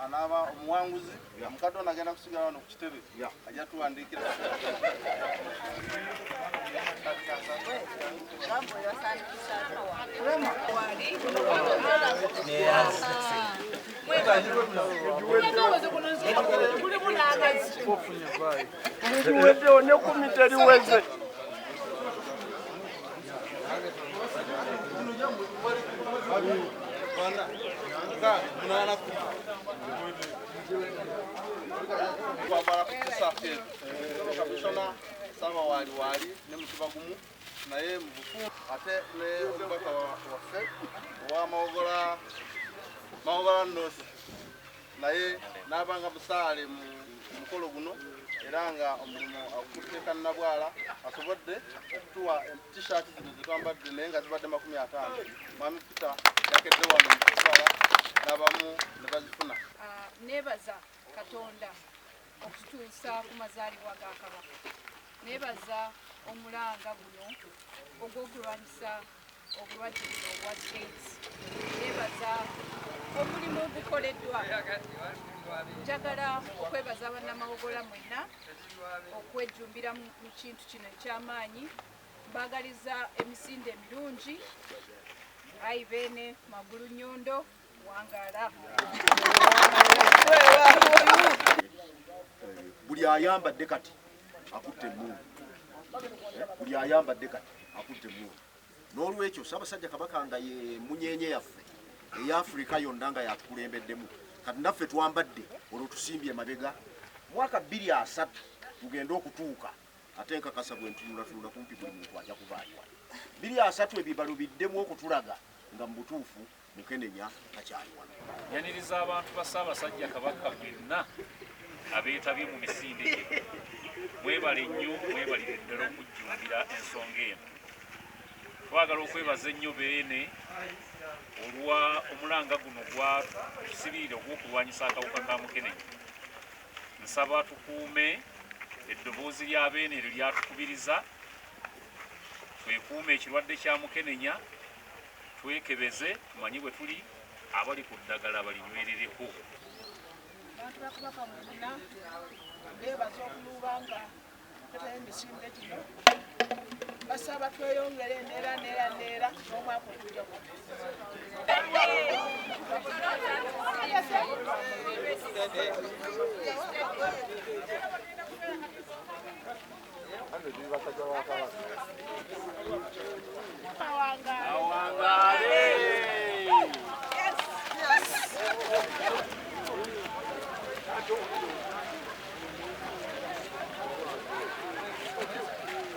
Anaba omuwanguzi mukadde agenda kusigala wano ku kitebe ajja tuwandiikira sama wali ne mutuba gumu naye mubufu ate ne omubaka waffe owa mawogola nnosi naye n'abanga musaale mu mukolo guno era nga omulimu akutte kannabwala asobodde okutuwa t-shirt zino zetwambadde naye nga zibadde 50 mwami Peter yakedde wano mukutwala n'abamu ne bazifuna. Nebaza Katonda okutuusa ku mazaalibwa ga Kabaka. Nebaza omulanga guno ogw'okulwanyisa obulwadde buno obwa AIDS. Nebaza omulimu ogukoleddwa. Njagala okwebaza bannamawogola mwenna okwejjumbira mu kintu kino eky'amaanyi. Mbagaliza emisinde emirungi Ayibeene Magulu Nnyondo Wangala. Buli ayambadde kati akutte emmundu. Buli ayambadde kati akutte emmundu. N'olwekyo Ssaabasajja Kabaka nga ye munyenye yaffe eya Afrika yonna nga yatukulembeddemu. Kati naffe twambadde olwo tusimbye emabega. Mwaka 2003 tugenda okutuuka ate nkakasa bwe ntunulatunula kumpi buli muntu ajja kubaayo. 2003 ebibalo biddemu okutulaga nga mu butuufu Mukenenya takyali wano. Yaniriza abantu ba Ssaabasajja Kabaka bonna abeetabye mu misinde gye. Mwebale nnyo, mwebalire ddala okujjumbira ensonga eno. Twagala okwebaza ennyo Beene olwa omulanga guno gwa tusibirire ogw'okulwanyisa akawuka ka Mukenenya. Nsaba tukuume eddoboozi lya Beene eryo lyatukubiriza, twekuume ekirwadde kya Mukenenya, twekebeze tumanyi bwe tuli abali ku ddagala balinywerereko. Abantu ba Kabaka mwenna beebaza okulubanga okutata emisinde gino. Basaba tweyongere neera n'omwaka okujja Ando